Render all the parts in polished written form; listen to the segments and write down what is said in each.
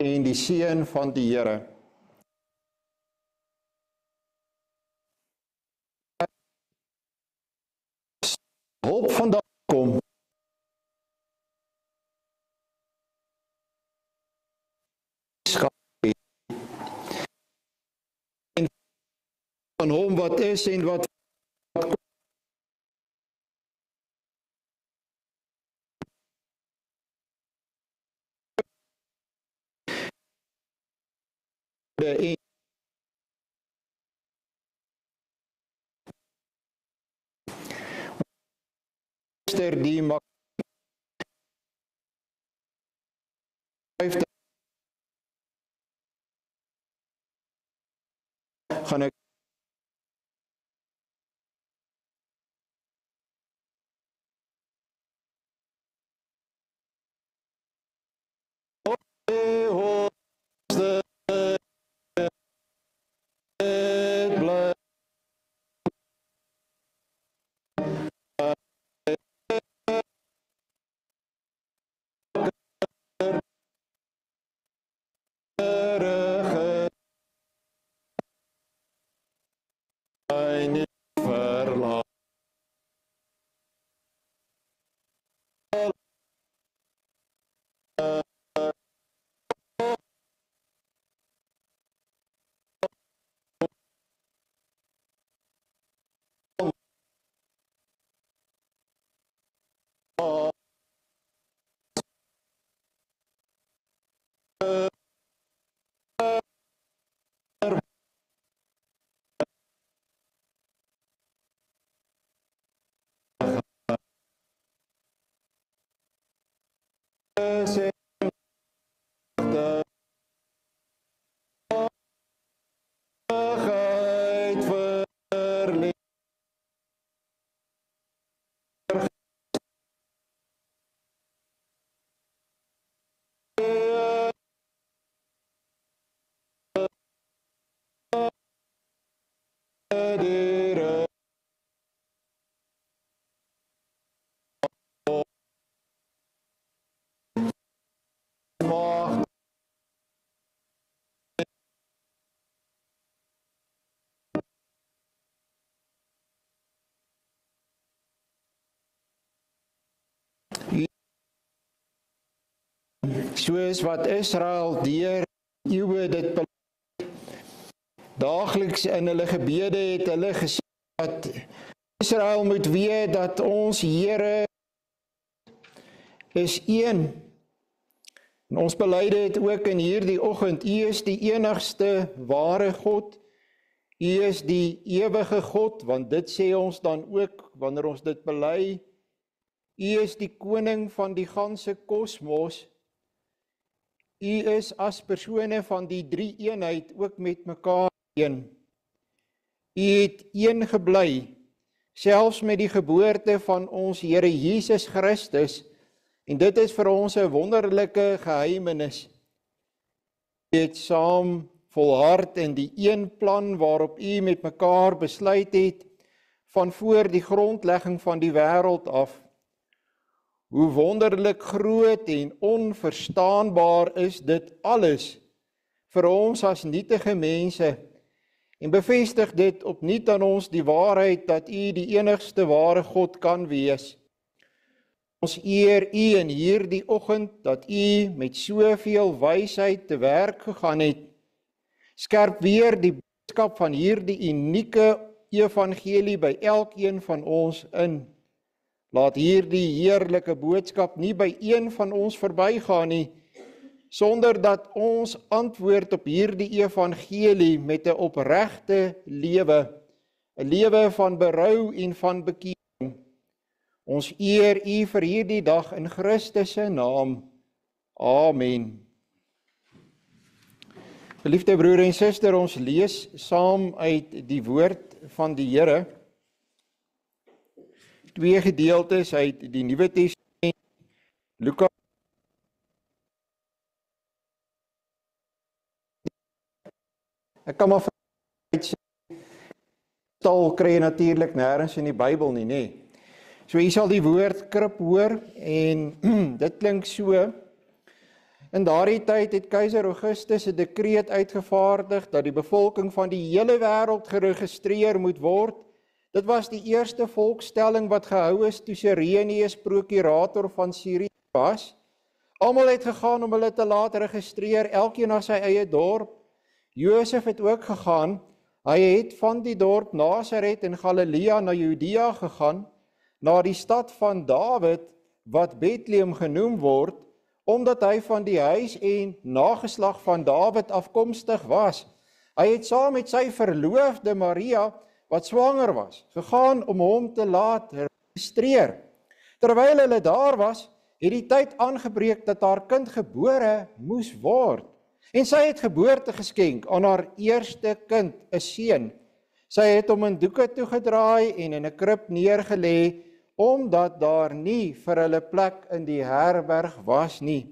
en die seën van die Here. Hulp vandag kom. En van hom wat is en wat en die maak gaan ek soos wat Israel deur eeue dit daagliks in hulle gebede het hulle gesê dat Israel moet weet dat ons Here is een. En ons belyde het ook in hierdie oggend, U is die enigste ware God, U is die ewige God, want dit sê ons dan ook wanneer ons dit bely, U is die koning van die ganse kosmos, U is as persone van die drie eenheid ook met mekaar een. U het een gebly, selfs met die geboorte van ons Here Jesus Christus, en dit is vir ons 'n wonderlike geheimenis. U het saam volhard in die een plan waarop U met mekaar besluit het, van voor die grondlegging van die wêreld af. Hoe wonderlik groot en onverstaanbaar is dit alles vir ons as nietige mense, en bevestig dit opnuut aan ons die waarheid dat U die enigste ware God kan wees. Ons eer U in hierdie oggend dat U met soveel wysheid te werk gegaan het. Skerp weer die boodskap van hierdie unieke evangelie by elkeen van ons in. Laat hierdie heerlike boodskap nie by een van ons verbygaan nie, sonder dat ons antwoord op hierdie evangelie met 'n opregte lewe, 'n lewe van berou en van bekering. Ons eer U vir hierdie dag in Christus se naam. Amen. Geliefde broer en suster, ons lees saam uit die woord van die Here. Twee gedeeltes uit die Nuwe Testament. Lukas. Ek kan maar sê, taal kry jy natuurlik nêrens in die Bybel nie, nê? So hier sal die woord krib hoor en dit klink so: In daardie tyd het keiser Augustus 'n dekreet uitgevaardig dat die bevolking van die hele wêreld geregistreer moet word. Dit was die eerste volkstelling wat gehou is toe Sirenius prokurator van Sirië was. Almal het gegaan om hulle te laat registreer, elkeen na sy eie dorp. Josef het ook gegaan. Hy het van die dorp Nasaret in Galilea na Judea gegaan, na die stad van Dawid, wat Bethlehem genoem word, omdat hy van die huis en nageslag van Dawid afkomstig was. Hy het saam met sy verloofde Maria, wat swanger was, gegaan om hom te laat registreer. Terwyl hulle daar was, het die tyd aangebreek dat haar kind gebore moes word. En sy het geboorte geskenk aan haar eerste kind, 'n seun. Sy het hom in doeke toegedraai en in 'n krib neergelê, omdat daar nie vir hulle plek in die herberg was nie.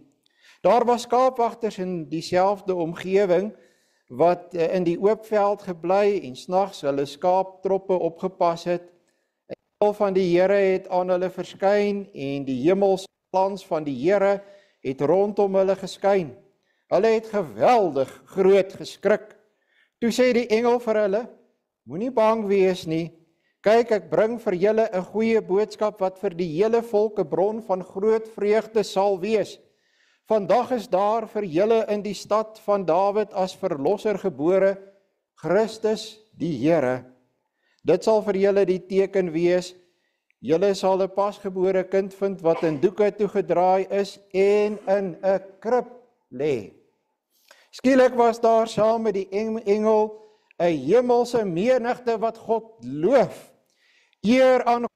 Daar was skaapwagters in dieselfde omgewing, wat in die oop veld gebly en snags hulle skaaptroppe opgepas het. 'n Engel van die Here het aan hulle verskyn en die hemelse glans van die Here het rondom hulle geskyn. Hulle het geweldig groot geskrik. Toe sê die engel vir hulle: "Moenie bang wees nie. Kyk, ek bring vir julle 'n goeie boodskap wat vir die hele volk 'n bron van groot vreugde sal wees. Vandag is daar vir julle in die stad van Dawid as verlosser gebore, Christus die Here. Dit sal vir julle die teken wees. Julle sal 'n pasgebore kind vind wat in doeke toegedraai is en in 'n krib lê." Skielik was daar saam met die engel 'n hemelse menigte wat God loof. Eer aan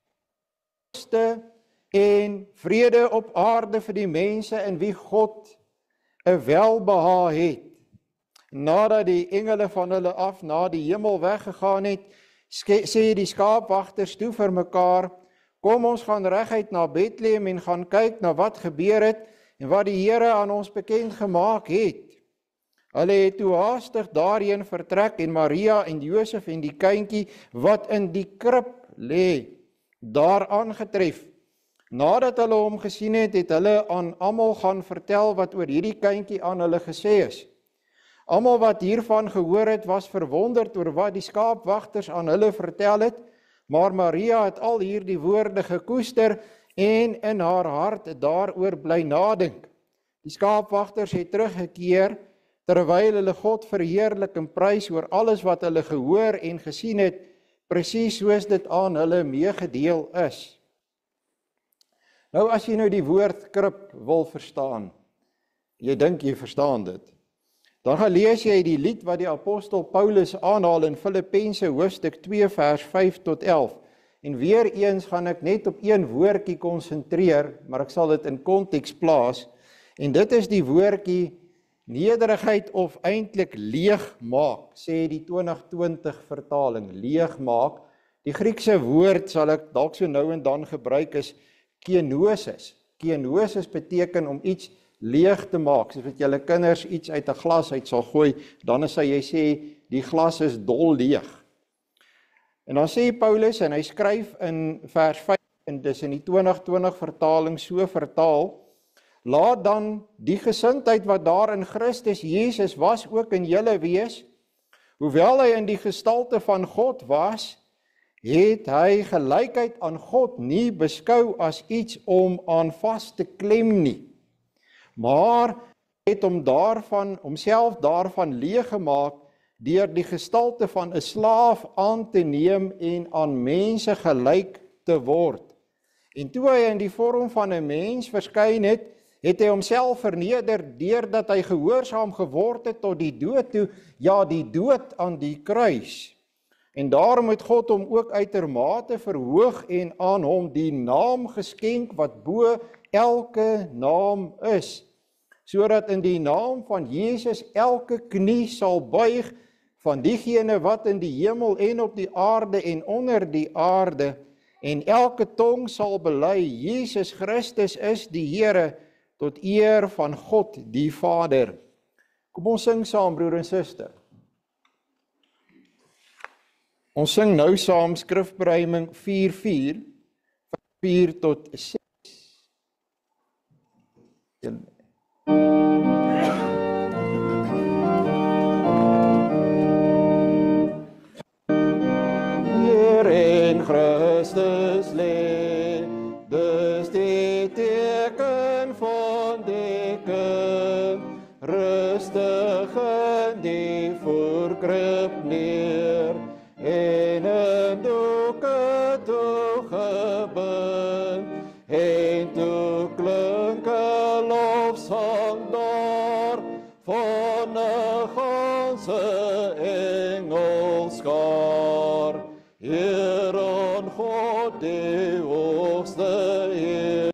God en vrede op aarde vir die mense in wie God 'n welbehae het. Nadat die engele van hulle af na die hemel weggegaan het, sê die skaapwagters toe vir mekaar: "Kom, ons gaan reguit na Bethlehem en gaan kyk na wat gebeur het en wat die Here aan ons bekend gemaak het." Hulle het toe haastig daarheen vertrek en Maria en Josef en die kindjie wat in die krib lê, daar aangetref. Nadat hulle hom gesien het, het hulle aan almal gaan vertel wat oor hierdie kindjie aan hulle gesê is. Almal wat hiervan gehoor het, was verwonderd oor wat die skaapwagters aan hulle vertel het, maar Maria het al hierdie woorde gekoester en in haar hart daaroor bly nadink. Die skaapwagters het teruggekeer, terwyl hulle God verheerlik en prys oor alles wat hulle gehoor en gesien het, presies soos dit aan hulle meegedeel is. Nou as jy nou die woord krib wil verstaan, jy dink jy verstaan dit, dan gaan lees jy die lied wat die apostel Paulus aanhaal in Filippense hoofstuk 2 vers 5 tot 11. En weer eens gaan ek net op een woordjie konsentreer, maar ek sal dit in konteks plaas, en dit is die woordjie nederigheid of eintlik leegmaak, sê die 2020 vertaling, leegmaak. Die Griekse woord sal ek dalk so nou en dan gebruik is kenosis. Kenosis beteken om iets leeg te maak, soos wat julle kinders iets uit 'n glas uit sal gooi, dan is jy sê die glas is dol leeg. En dan sê Paulus, en hy skryf in vers 5, en dis in die 2020 vertaling so vertaal: "Laat dan die gesindheid wat daar in Christus Jesus was ook in julle wees. Hoewel hy in die gestalte van God was, het hy gelykheid aan God nie beskou as iets om aan vas te klem nie, maar het homself daarvan leeg gemaak deur die gestalte van 'n slaaf aan te neem en aan mense gelyk te word. En toe hy in die vorm van 'n mens verskyn het, het hy homself verneder deurdat hy gehoorsaam geword het tot die dood toe, ja, die dood aan die kruis. En daarom het God hom ook uitermate verhoog en aan hom die naam geskenk wat bo elke naam is, sodat in die naam van Jesus elke knie sal buig van diegene wat in die hemel en op die aarde en onder die aarde, en elke tong sal bely, Jesus Christus is die Here, tot eer van God die Vader." Kom ons sing saam, broer en suster. Ons sing nou saam skrifberuiming 4:4, 4 tot 6. van die kind, rustig in die voorkrib neer, en in doeke toegebind, en toe klink 'n lofsang daar, van 'n ganse engelskaar. Heer aan God die hoogste Heer,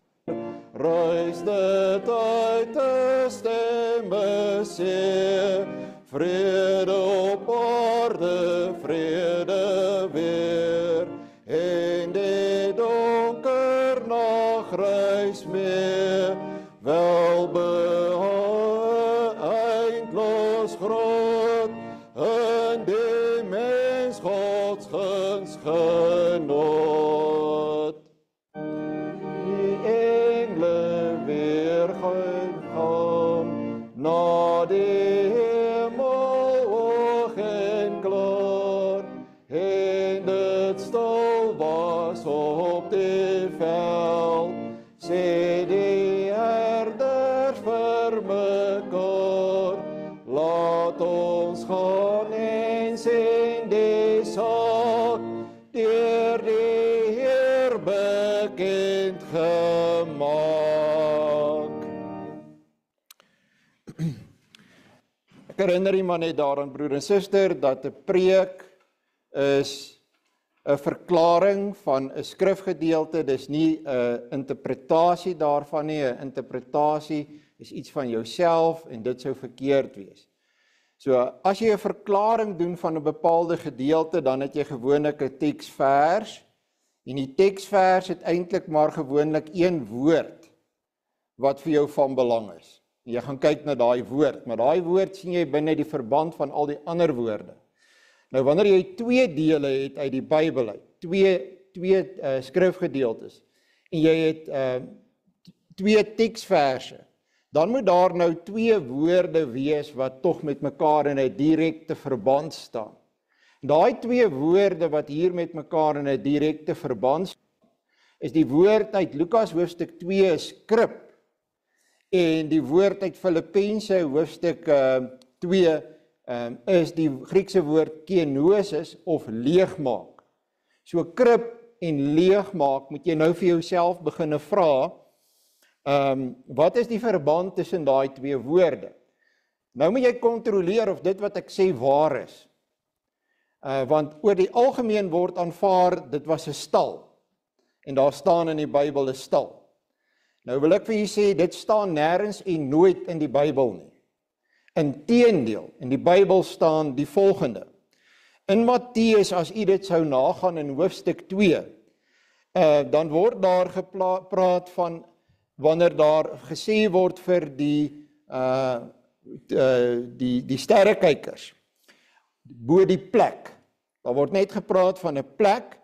reis dit uit te stemme sê, vrede op aarde, vrede weer, en die donker nag reis mee, welbehae eindloos groot, in die mens Gods guns genot. Die engle weer gaan, na die hemel hoog en klaar, en dit stil was op die veld, sê die herders vir mekaar, laat ons gaan en sien die saak, deur die Heer bekend gemaak. Ek herinner jy maar net daaraan, broer en suster, dat 'n preek is 'n verklaring van 'n skrifgedeelte, dis nie 'n interpretasie daarvan nie. 'n Interpretasie is iets van jouself en dit sou verkeerd wees. So, as jy 'n verklaring doen van 'n bepaalde gedeelte, dan het jy gewoonlik 'n teksvers, en die teksvers het eintlik maar gewoonlik een woord wat vir jou van belang is. En jy gaan kyk na daai woord, maar daai woord sien jy binne die verband van al die ander woorde. Nou, wanneer jy twee dele het uit die Bybel uit, twee skrifgedeeltes, en jy het twee teksverse, dan moet daar nou twee woorde wees wat tog met mekaar in 'n direkte verband staan. Daai twee woorde wat hier met mekaar in 'n direkte verband staan, is die woord uit Lukas hoofstuk 2 is krib, en die woord uit Filippense hoofstuk 2 is die Griekse woord kenosis of leegmaak. So krib en leegmaak moet jy nou vir jouself begin vra, wat is die verband tussen daai twee woorde? Nou moet jy kontroleer of dit wat ek sê waar is. Want oor die algemeen word aanvaar, dit was 'n stal. En daar staan in die Bybel 'n stal. Nou wil ek vir julle sê, dit staan nêrens en nooit in die Bybel nie. Inteendeel, in die Bybel staan die volgende. In Matteus, as u dit sou nagaan in hoofstuk 2, dan word daar gepraat van wanneer daar gesê word vir die sterrekykers bo die plek. Daar word net gepraat van 'n plek,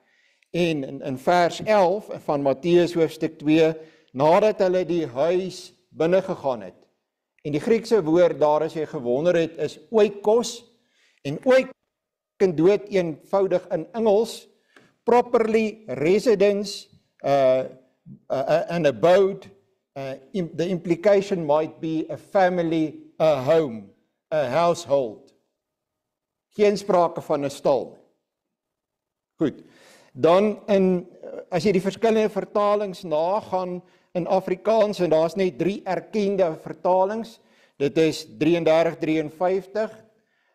en in vers 11 van Matteus hoofstuk 2, nadat hulle die huis binne gegaan het. En die Griekse woord daar, as jy gewonder het, is oikos, en oikos beteken dood eenvoudig in Engels, properly residence, an abode, the implication might be a family, a home, a household. Geen sprake van 'n stal nie. Goed, dan as jy die verskillende vertalings nagaan in Afrikaans, en daar's net 3 erkende vertalings, dit is 33-53,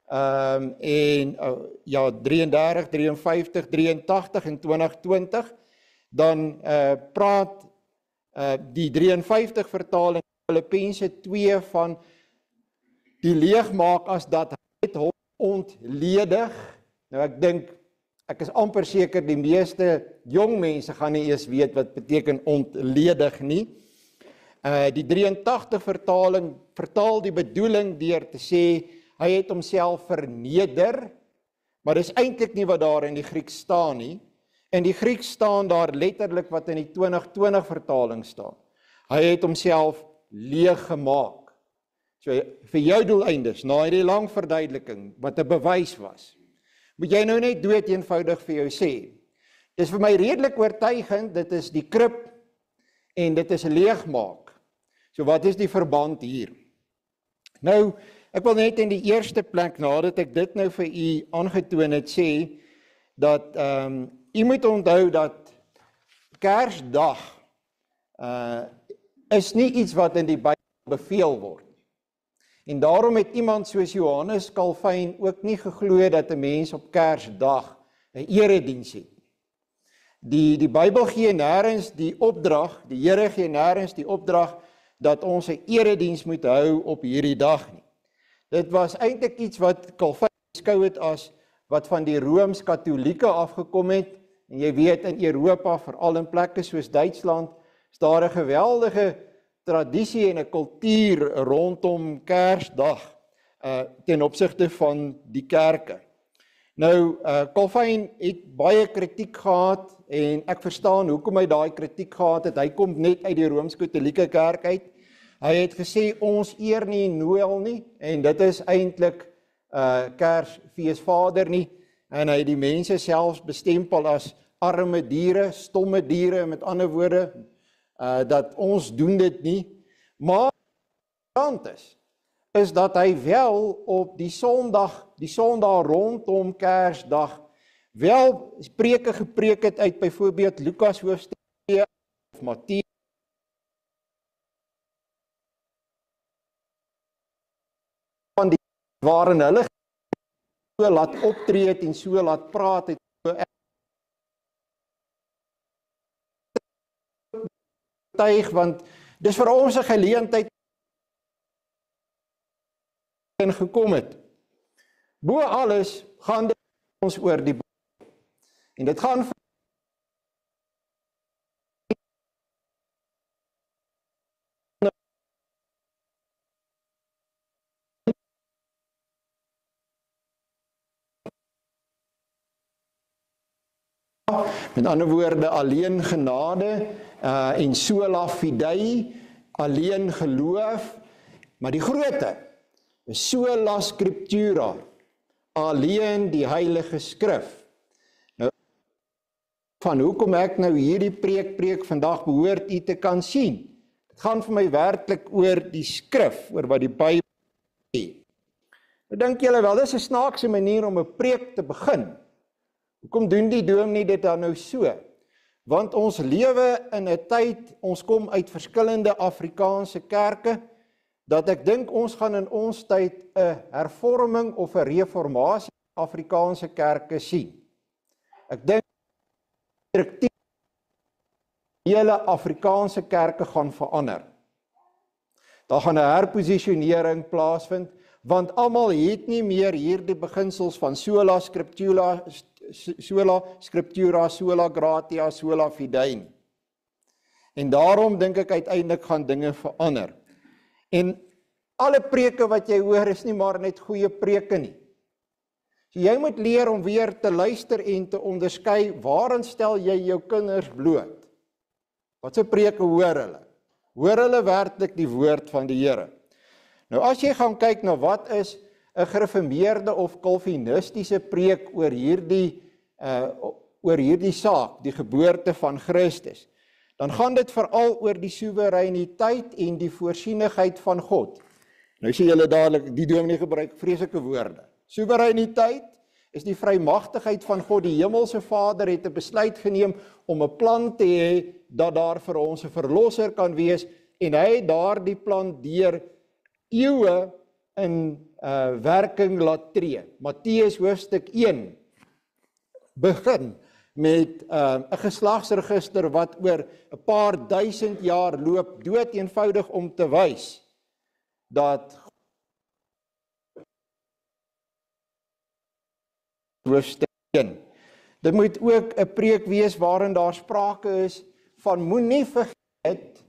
33, 53, 83 en 2020, dan praat die 53 vertaling Filippense 2 van die leegmaak as dat hy het hom ontledig. Nou ek dink, ek is amper seker die meeste jong mense gaan nie eers weet wat beteken ontledig nie. Die 83 vertaling vertaal die bedoeling deur te sê hy het homself verneder, maar dis eintlik nie wat daar in die Grieks staan nie. In die Grieks staan daar letterlik wat in die 2020 vertaling staan. Hy het homself leeg gemaak. So vir jou doeleindes, na hierdie lang verduideliking wat 'n bewys was, moet jy nou net dood eenvoudig vir jou sê. Dis vir my redelik oortuigend, dit is die krib en dit is leegmaak. So wat is die verband hier? Nou, ek wil net in die eerste plek, nadat ek dit nou vir u aangetoon het, sê, dat u moet onthou dat Kersdag is nie iets wat in die Bybel beveel word. En daarom het iemand soos Johannes Calvin ook nie geglo dat 'n mens op Kersdag 'n erediens het. Die Bybel gee nêrens die opdrag, die Here gee nêrens die opdrag dat ons 'n erediens moet hou op hierdie dag nie. Dit was eintlik iets wat Calvin beskou het as wat van die Rooms-Katolieke afgekom het. En jy weet, in Europa, veral in plekke soos Duitsland, is daar 'n geweldige tradisie en 'n kultuur rondom Kersdag ten opsigte van die kerke. Nou, Calvin het baie kritiek gehad en ek verstaan hoekom hy daai kritiek gehad het. Hy kom net uit die Rooms-Katolieke kerk uit. Hy het gesê ons eer nie Noël nie en dit is eintlik Kersfeesvader nie. En hy het die mense selfs bestempel as arme diere, stomme diere, met ander woorde, dat ons doen dit nie. Maar interessant is dat hy wel op die Sondag rondom Kersdag, wel preke gepreek het uit byvoorbeeld Lukas hoofstuk 2 of Matteus, van die waarin hulle so laat optree het en so laat praat het, want dis vir ons 'n geleentheid gekom het. Bo alles gaan dit ons oor die Bybel. En dit gaan met ander woorde alleen genade en sola fidei, alleen geloof, maar die grootte is sola scriptura, alleen die Heilige Skrif. Nou, van hoekom ek nou hierdie preek vandag behoort u te kan sien. Dit gaan vir my werklik oor die Skrif, oor wat die Bybel sê. Nou dink julle wel, dis 'n snaakse manier om 'n preek te begin. Hoekom doen die dominee dit dan nou so? Want ons lewe in 'n tyd, ons kom uit verskillende Afrikaanse kerke, dat ek dink ons gaan in ons tyd 'n hervorming of 'n reformatie Afrikaanse kerke sien. Ek dink die hele Afrikaanse kerke gaan verander. Daar gaan 'n herposisionering plaasvind, want almal het nie meer hierdie beginsels van sola scriptura, sola gratia, sola fidei nie. En daarom dink ek uiteindelik gaan dinge verander. En alle preke wat jy hoor is nie maar net goeie preke nie. So jy moet leer om weer te luister en te onderskei, waarin stel jy jou kinders bloot? Wat se preke hoor hulle? Hoor hulle werklik die woord van die Here? Nou as jy gaan kyk na wat is 'n gereformeerde of kalvinistiese preek oor hierdie saak, die geboorte van Christus, dan gaan dit veral oor die soewereiniteit en die voorsienigheid van God. Nou sê julle dadelik, die dominee gebruik vreeslike woorde. Soewereiniteit is die vrymagtigheid van God. Die hemelse Vader het 'n besluit geneem om 'n plan te hê dat daar vir ons 'n verlosser kan wees, en hy het daardie plan deur eeue in werking laat tree. Matteus hoofstuk 1 begin met 'n geslagsregister wat oor 'n paar duisend jaar loop, dood eenvoudig om te wys dat hoofstuk 1. Dit moet ook 'n preek wees waarin daar sprake is van moenie vergeet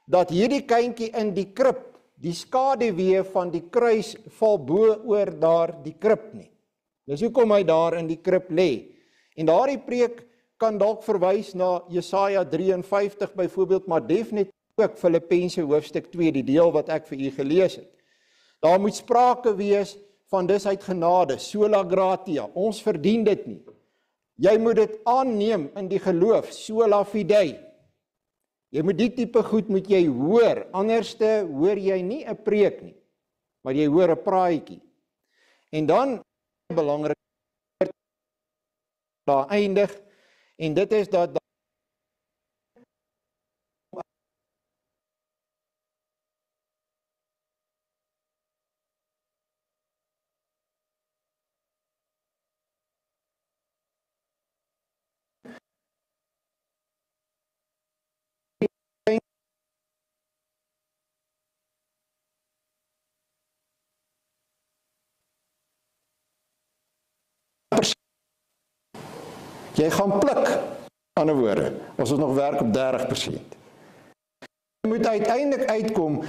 dat hierdie kindjie in die krib, die skaduwee van die kruis val bo oor daar die krib nie. Dis hoekom hy daar in die krib lê. En daardie preek kan dalk verwys na Jesaja 53 byvoorbeeld, maar definitief ook Filippense hoofstuk 2, die deel wat ek vir u gelees het. Daar moet sprake wees van dis uit genade, sola gratia, ons verdien dit nie. Jy moet dit aanneem in die geloof, sola fidei. Jy moet die tipe goed moet jy hoor, anderste hoor jy nie 'n preek nie, maar jy hoor 'n praatjie. En dan belangrik daar eindig, en dit is dat jy gaan pluk, ander woorde, as ons nog werk op 30%. Jy moet uiteindelik uitkom,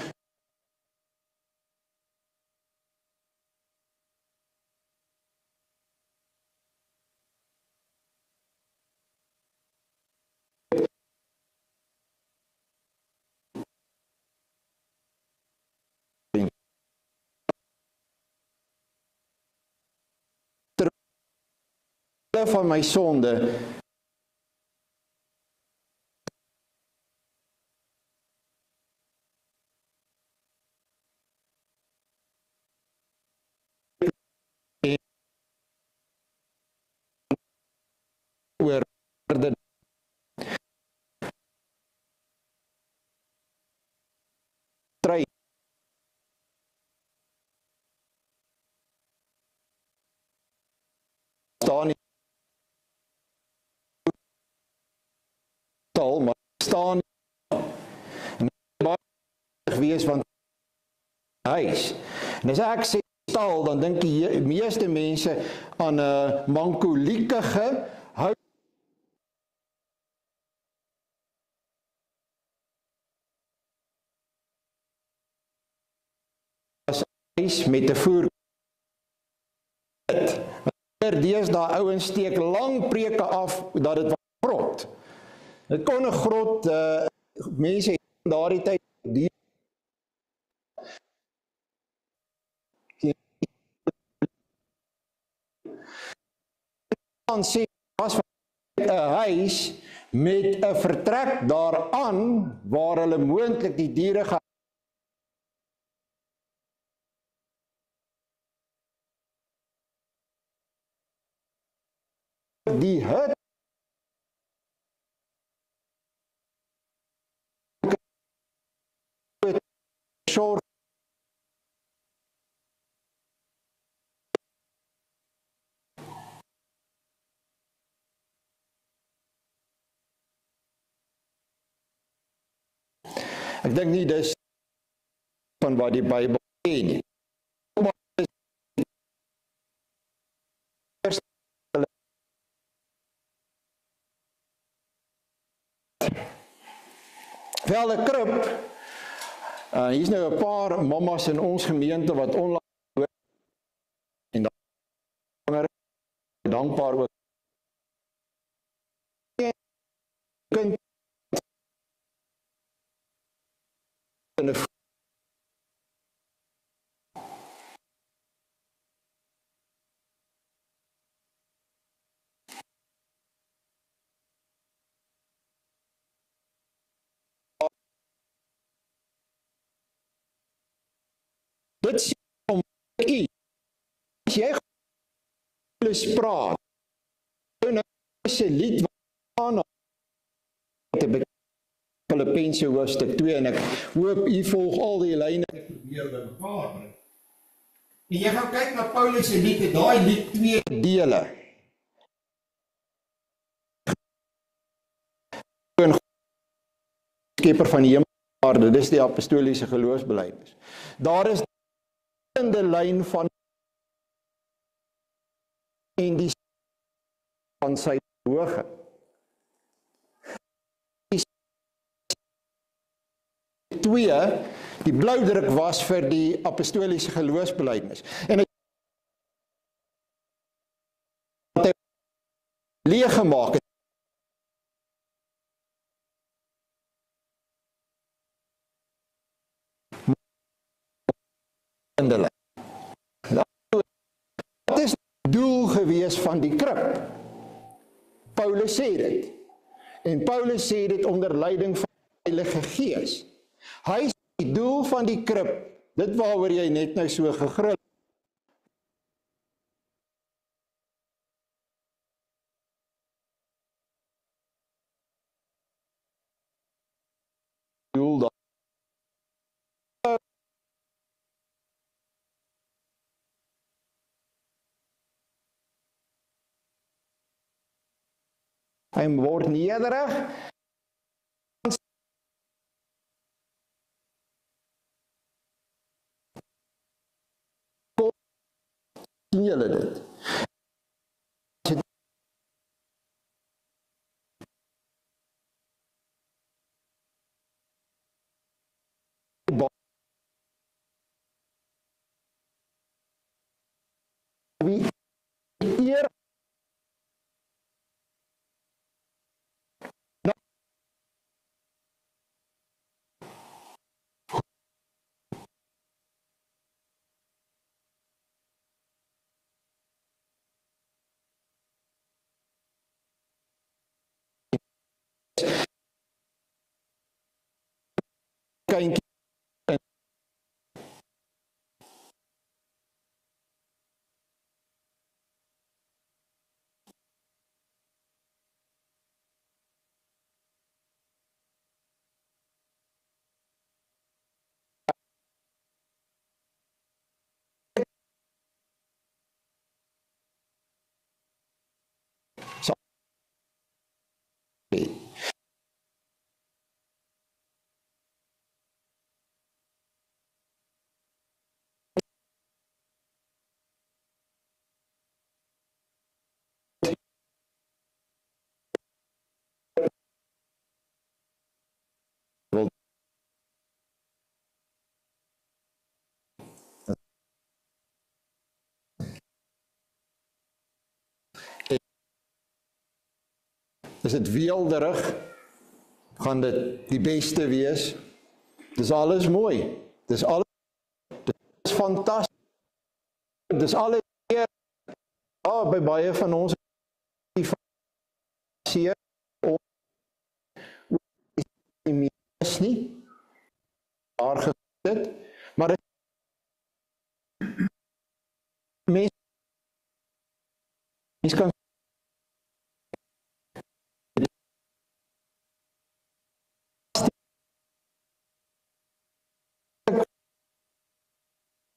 terwyl van my sonde, oor dit try staan nie taal, maar staan en baie wees van huis. En as ek sê stal, dan dink die meeste mense aan 'n mankoliekige huis met 'n voer. Deesdae ouens steek lang preke af dat dit was grot. Dit kon 'n grot, mense het in daardie tyd die dan sê was 'n huis met 'n vertrek daaraan waar hulle moontlik die diere die hut sorg ek dink nie dis van wat die Bybel sê nie. Wel 'n krib, hier is nou 'n paar mammas in ons gemeente wat onlangs hoor, en dankbaar ook. Kind in 'n dit sê om u, as jy praat, nou is 'n lied waarna te Filippense hoofstuk 2, en ek hoop u volg al die lyne probeer by mekaar bring. En jy gaan kyk na Paulus se lied, daai lied 2 dele. Skepper van die hemel en aarde, dis die apostoliese geloofsbelijdenis. Daar is in die lyn van en die van sy hoge. Die bloudruk was vir die apostoliese geloofsbelijdenis. En hy leeggemaak het. Wat is die doel gewees van die krib? Paulus sê dit. En Paulus sê dit onder leiding van Heilige Gees. Hy is die doel van die krib, dit waaroor jy net nou so gegril. Doel daar. Hy word nederig. Sien julle dit? Wie eer kindjie sal hê. Is dit weelderig, gaan dit die beste wees. Dis alles mooi. Dis alles fantasties. Dis alles eer. Ja, by baie van ons die fantasie om die mees nie daar gesit, maar dit mens kan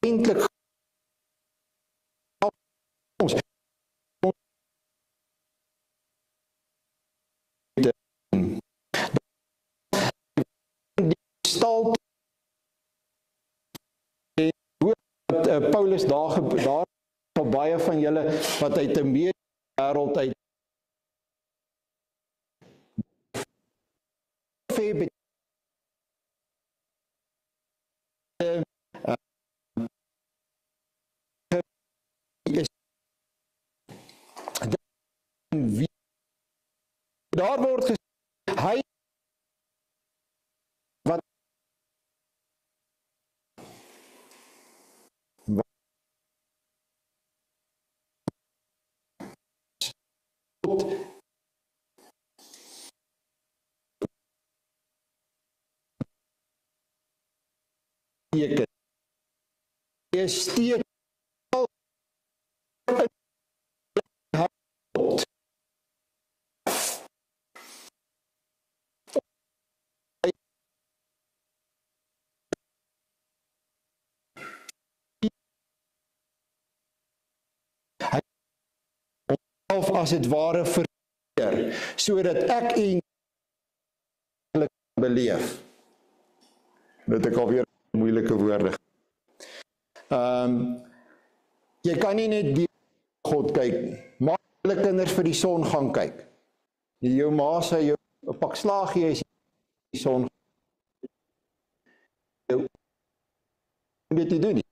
eintlik ons die stal Paulus daar vir baie van julle wat uit 'n wêreld uit daar word gesê, hy wat teken, jy steek of as het ware verkeer, sodat ek en beleef. Dit ek alweer moeilike woorde. Jy kan nie net die God kyk nie. Maak julle kinders vir die son gaan kyk. Jou ma sê jou 'n pak slaag gee as die son jou weet jy doen nie.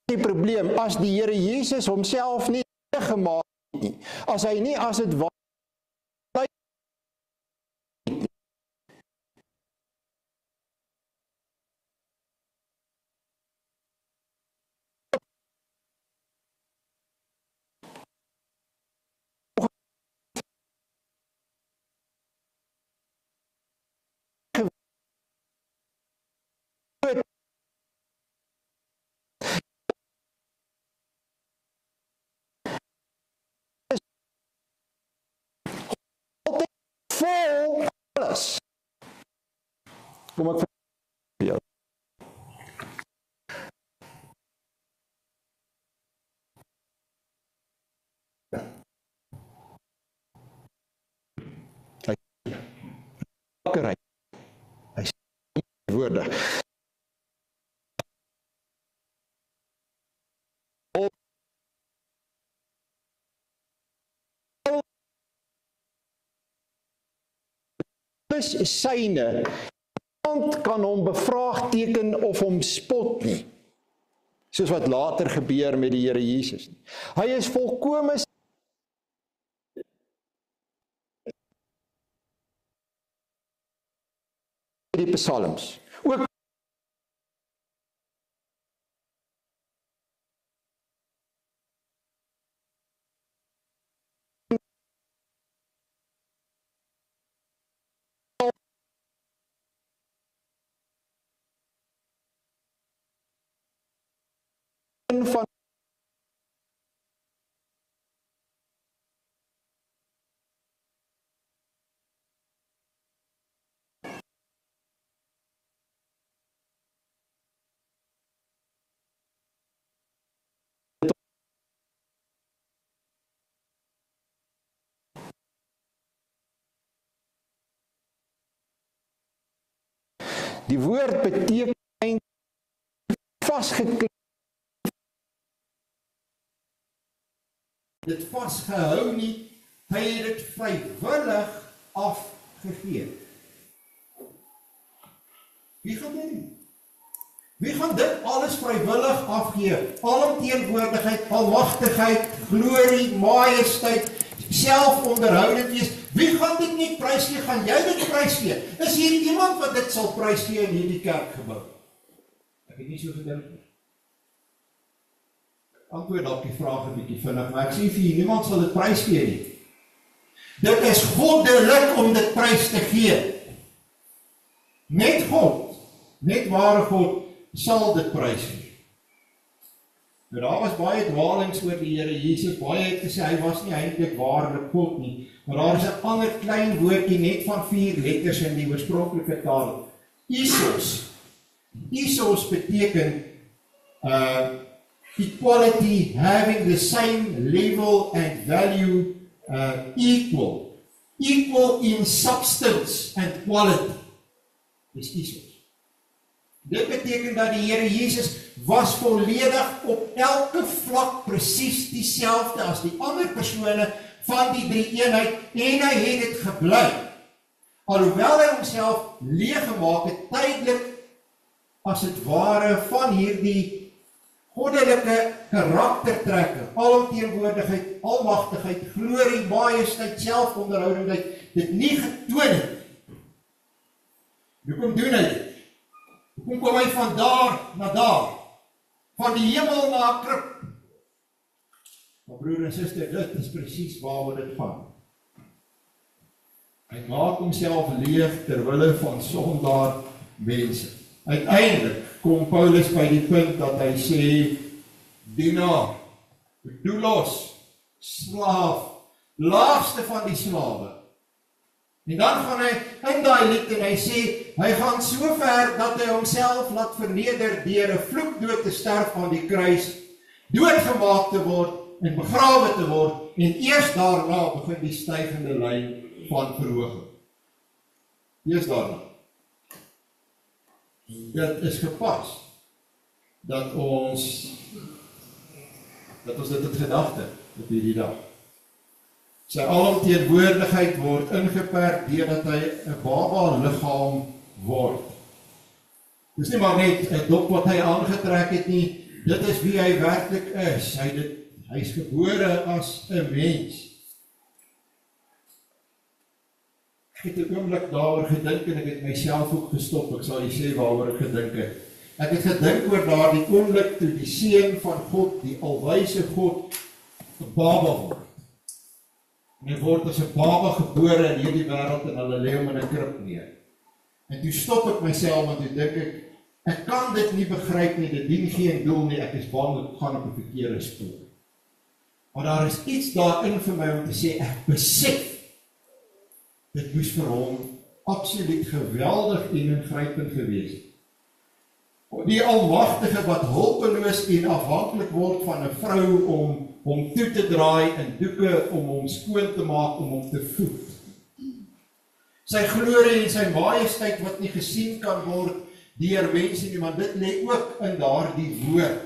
Die probleem, as die Here Jesus homself nie gemaak het nie, as hy nie as het ware Kom ek vir jou. Hy sê woorde. Alles is syne. Niemand kan hom bevraagteken of hom spot nie. Soos wat later gebeur met die Here Jesus. Hy is volkome die psalms. Ook van die woord beteken vasgeklemd. Dit vasgehou nie, hy het dit vrywillig afgegee. Wie gaan dit doen? Wie gaan dit alles vrywillig afgee? Alomteenwoordigheid, almagtigheid, glorie, majesteit, selfonderhoudend wees. Wie gaan dit nie prysgee? Gaan jy dit prysgee? Is hier iemand wat dit sal prysgee in hierdie kerkgebou? Ek het nie so gedink nie. Antwoord op die vraag 'n bietjie vinnig, maar ek sê vir julle, niemand sal dit prysgee nie. Dit is goddelik om dit prys te gee. Net God, net ware God, sal dit prys gee. Nou, daar was baie dwalings oor die Here Jesus, baie het gesê, hy was nie eintlik waarlik God nie, maar daar is 'n ander klein woordjie net van 4 letters in die oorspronklike taal. Isos. Isos beteken equality, having the same level and value, equal. Equal in substance and quality. Dis Isos. Dit beteken dat die Here Jesus was volledig op elke vlak presies dieselfde as die ander persone van die drie-eenheid en hy het dit gebly. Alhoewel hy homself leeg gemaak het, tydelik as het ware van hierdie goddelike karaktertrekke, alomteenwoordigheid, almagtigheid, glorie, majesteit, selfonderhoudendheid, dit nie getoon het. Hoekom doen hy dit? Hoekom kom hy van daar na daar? Van die hemel na 'n krib? Maar broer en suster, dit is presies waaroor dit gaan. Hy maak homself leeg ter wille van sondaar mense. Uiteindelik kom Paulus by die punt dat hy sê, dienaar, doulos, slaaf, laagste van die slawe. En dan gaan hy in daai lied en hy sê, hy gaan so ver dat hy homself laat verneder deur 'n vloekdood te sterf aan die kruis, doodgemaak te word en begrawe te word, en eers daarna begin die stygende lyn van verhoging. Eers daarna. Dit is gepas dat ons dit in gedagte op hierdie dag. Sy alomteenwoordigheid word ingeperk deurdat hy 'n baba liggaam word. Dis nie maar net 'n dop wat hy aangetrek het nie, dit is wie hy werklik is. Hy is gebore as 'n mens. Ek het 'n oomblik daaroor gedink en ek het myself ook gestop. Ek sal jy sê waaroor ek gedink het. Ek het gedink oor daardie oomblik toe die seun van God, die alwyse God, 'n baba word. En hy word as 'n baba gebore in hierdie wêreld en hulle lê hom in 'n krib neer. En toe stop ek myself want toe dink ek kan dit nie begryp nie, dit dien geen doel nie, ek is bang ek gaan op 'n verkeerde spoor. Maar daar is iets daarin vir my om te sê, ek besef, dit moes vir hom absoluut geweldig en ingrypend gewees. Die Almagtige wat hulpeloos en afhanklik word van 'n vrou om hom toe te draai in doeke, om hom skoon te maak, om hom te voed. Sy glorie en sy majesteit wat nie gesien kan word deur mense nie, want dit lê ook in daardie woord.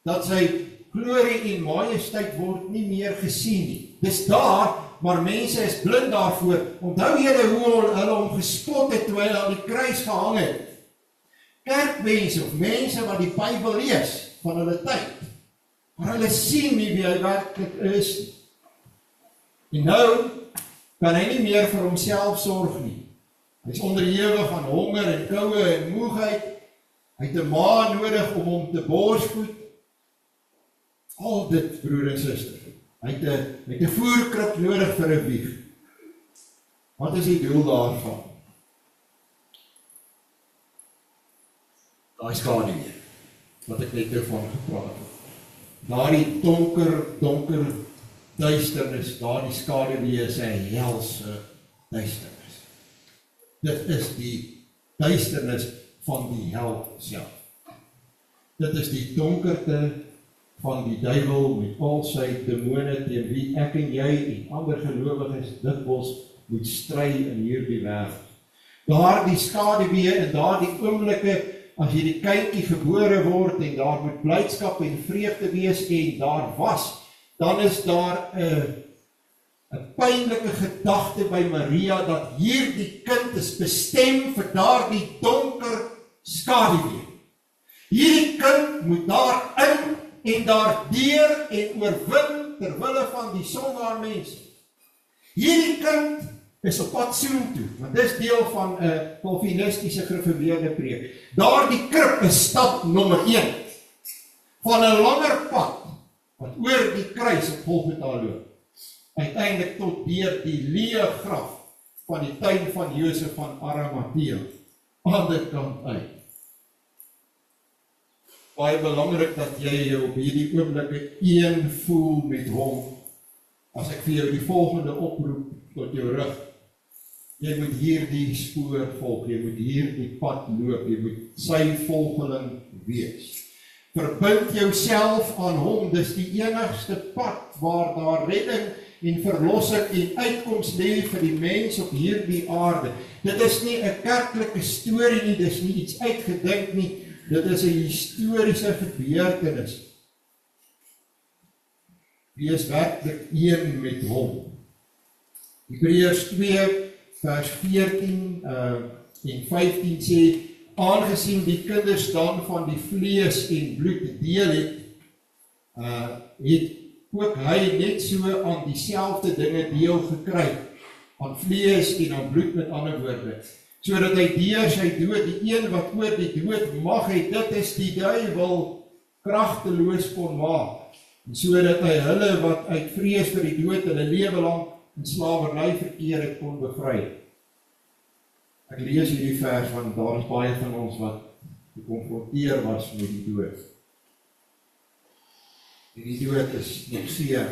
Dat sy glorie en majesteit word nie meer gesien nie. Dis daar, maar mense is blind daarvoor. Onthou julle hoe hulle hom gespot het toe hy aan die kruis gehang het? Kerkmense of mense wat die Bybel lees van hulle tyd. Maar hulle sien nie wie hy werklik is nie. En nou kan hy nie meer vir homself sorg nie. Hy is onderhewig aan honger en koue en moegheid. Hy het 'n ma nodig om hom te borsvoed. Al dit, broer en suster. Hy het 'n voerkruk nodig vir 'n wieg. Wat is die doel daarvan? Daai skaduwee wat ek net van gepraat het. Daardie donker duisternis, daardie skaduwee is 'n helse duisternis. Dit is die duisternis van die hel self. Dit is die donkerte van die duiwel met al sy demone teen wie ek en jy en ander gelowiges dikwels moet stry in hierdie wêreld. Daardie skaduwee en daardie oomblikke as hierdie kindjie gebore word en daar moet blydskap en vreugde wees en daar was, dan is daar 'n pynlike gedagte by Maria dat hierdie kind is bestem vir daardie donker skaduwee. Hierdie kind moet daarin en daardeur en oorwin ter wille van die sondaar mense. Hierdie kind is op pad soontoe, want dis deel van 'n Calvinistiese gereformeerde preek. Daardie krib is stap nommer 1 van 'n langer pad wat oor die kruis op Golgotha loop. Uiteindelik tot deur die leë graf van die tuin van Josef van Arimatea aan die kant uit. Baie belangrik dat jy jou op hierdie oomblikke een voel met hom. As ek vir jou die volgende oproep tot jou rig. Jy moet hierdie spoor volg, jy moet hierdie pad loop, jy moet sy volgeling wees. Verbind jouself aan hom, dis die enigste pad waar daar redding en verlossing en uitkoms lê vir die mens op hierdie aarde. Dit is nie 'n kerklike storie nie, dis nie iets uitgedink nie, dit is 'n historiese gebeurtenis. Wees werklik een met hom. Hebreërs 2 vers 14 en 15 sê, aangesien die kinders dan van die vlees en bloed deel het, het ook hy net so aan dieselfde dinge deel gekry, aan vlees en aan bloed met ander woorde, sodat hy deur sy dood, die een wat oor die dood mag het, dit is die duiwel kragteloos kon maak, en sodat hy hulle wat uit vrees vir die dood hulle lewe lang in slawerny verkeer het kon bevry. Ek lees hierdie vers, want daar is baie van ons wat gekonfronteer was met die dood. En die dood is nog seer.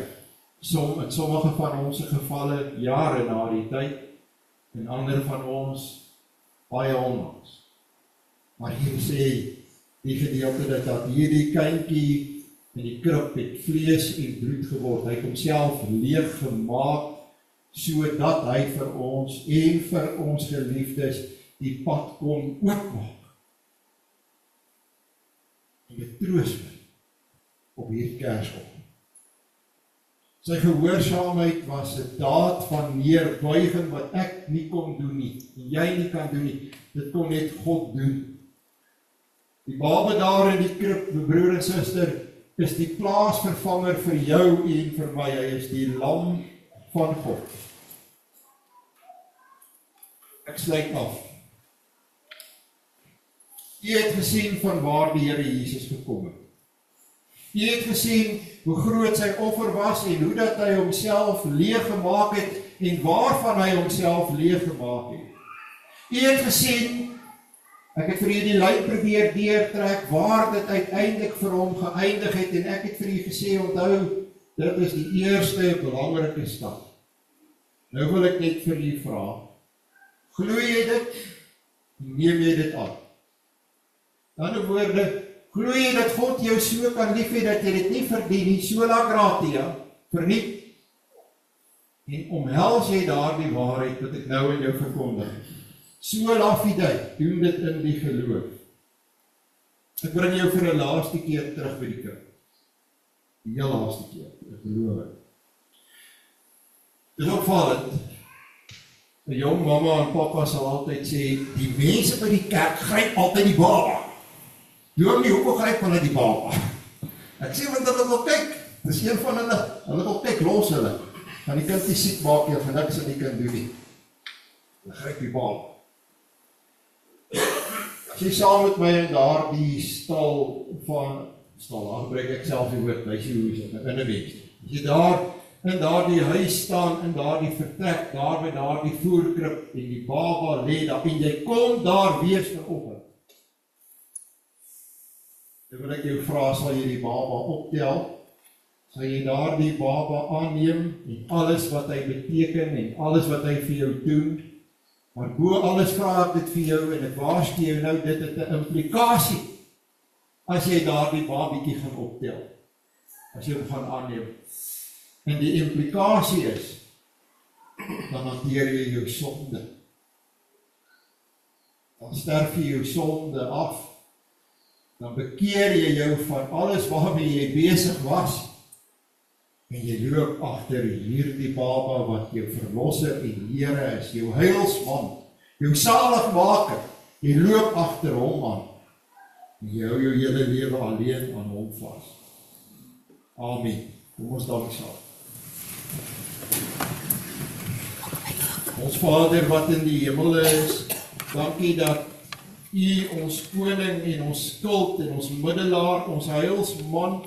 In sommige van ons gevalle jare na die tyd, en ander van ons baie onlangs. Maar hier sê die gedeelte dat hierdie kindjie in die krib het vlees en bloed geword. Hy het homself leeg gemaak, sodat hy vir ons en vir ons geliefdes die pad kon oopmaak. En dit troos my op hierdie Kersoggend. Sy gehoorsaamheid was 'n daad van neerbuiging wat ek nie kon doen nie, en jy nie kan doen nie. Dit kon net God doen. Die baba daar in die krib, my broer en suster, is die plaasvervanger vir jou en vir my. Hy is die lam van God. Ek sluit af. Jy het gesien van waar die Here Jesus gekom het. Jy het gesien hoe groot sy offer was en hoe dat hy homself leeg gemaak het en waarvan hy homself leeg gemaak het. Jy het gesien, ek het vir u die lyn probeer deurtrek waar dit uiteindelik vir hom geëindig het en ek het vir u gesê, onthou, dit is die eerste belangrike stap. Nou wil ek net vir u vra, Glo jy dit? Neem jy dit aan? In ander woorde, glo jy dat God jou so kan lief hê dat jy dit nie verdien nie, sola gratia, verniet, en omhels jy daardie waarheid wat ek nou in jou verkondig. Sola fide, doen dit in die geloof. Ek bring jou vir 'n laaste keer terug by die kerk. Die heel laaste keer, ek beloof. Dit is opvallend. 'n Jong mamma en pappa sal altyd sê, die mense by die kerk gryp altyd die baba. Doe nie, hoekom gryp hulle die baba? Ek sê, want hulle wil kyk. Dis een van hulle wil kyk, los hulle. Gaan die kind nie siek maak, jy van niks aan die kind doen nie. Hulle gryp die baba. As jy saam met my in daardie stal, daar gebruik ek self die woord, wys jy hoe is dit, in 'n mens. As jy daar in daardie huis staan, in daardie vertrek, daar by daardie voerkrib, en die baba lê daar, en jy kom daar weer vanoggend. Dan wil ek jou vra, sal jy die baba optel? Sal jy daardie baba aanneem, en alles wat hy beteken, en alles wat hy vir jou doen? Maar bo alles vra ek dit vir jou, en ek waarsku jou nou, dit het 'n implikasie, as jy daardie babietjie gaan optel, as jy hom gaan aanneem. En die implikasie is, dan hanteer jy jou sonde. Dan sterf jy jou sonde af. Dan bekeer jy jou van alles waarmee jy besig was. En jy loop agter hierdie baba wat jou verlosser en Here is, jou heilsman, jou saligmaker. Jy loop agter hom aan. En jy hou jou hele lewe alleen aan hom vas. Amen. Kom ons dank saam. Ons Vader wat in die hemel is, dankie dat U ons koning en ons skuld en ons middelaar, ons heilsman,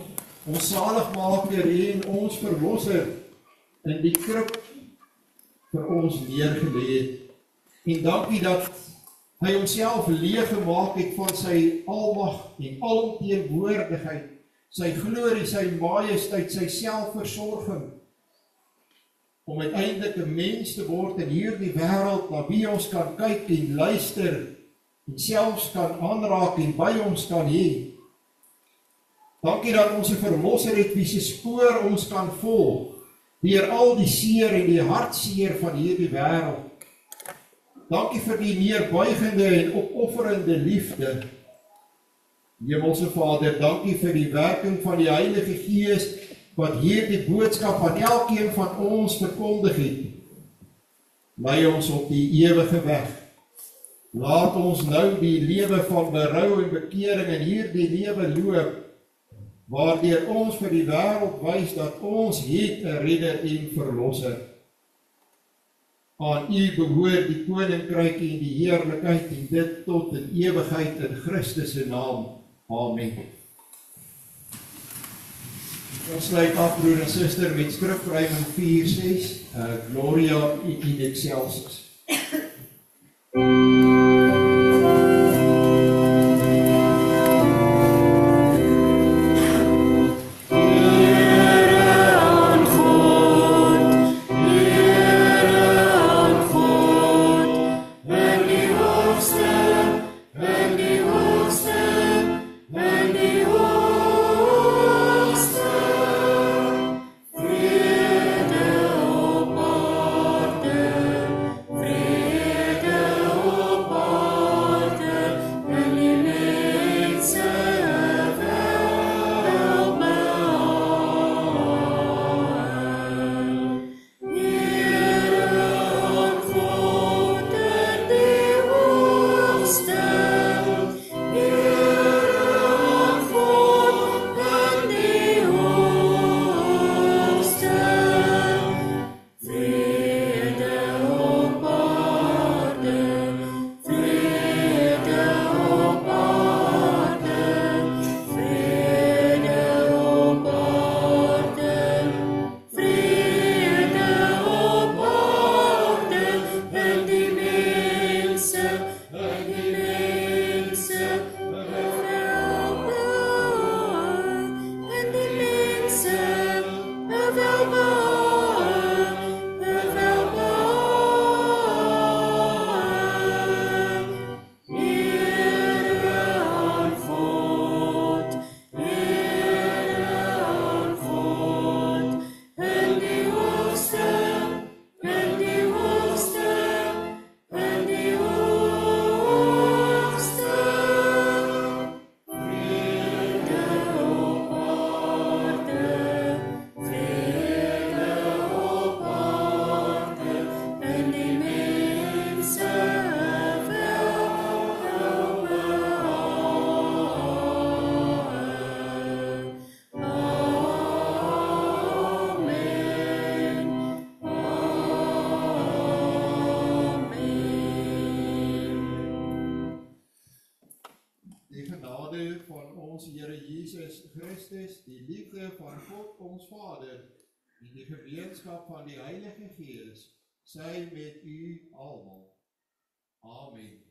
ons saligmaker en ons verlosser in die krib vir ons neergelê het. En dankie dat hy homself leeg gemaak het van sy almag en alomteenwoordigheid, sy glorie, sy majesteit, sy selfversorging, om uiteindelik 'n mens te word in hierdie wêreld, na wie ons kan kyk en luister, en selfs kan aanraak en by ons kan hê. Dankie dat ons 'n verlosser het wie se spoor ons kan volg, deur al die seer en die hartseer van hierdie wêreld. Dankie vir die neerbuigende en opofferende liefde. Hemelse Vader, dankie vir die werking van die Heilige Gees, wat hierdie boodskap aan elkeen van ons verkondig het. Lei ons op die ewige weg. Laat ons nou die lewe van berou en bekering in hierdie lewe loop, waardeur ons vir die wêreld wys dat ons het 'n redder en verlosser. Aan U behoort die koninkryk en die heerlikheid en dit tot in ewigheid in Christus se naam. Amen. Ons sluit af, broer en suster, met skrifruiming 4:6, Gloria in excelsis. Vrede Here Jesus Christus, die liefde van God ons Vader, en die gemeenskap van die Heilige Gees, sy met u almal. Amen.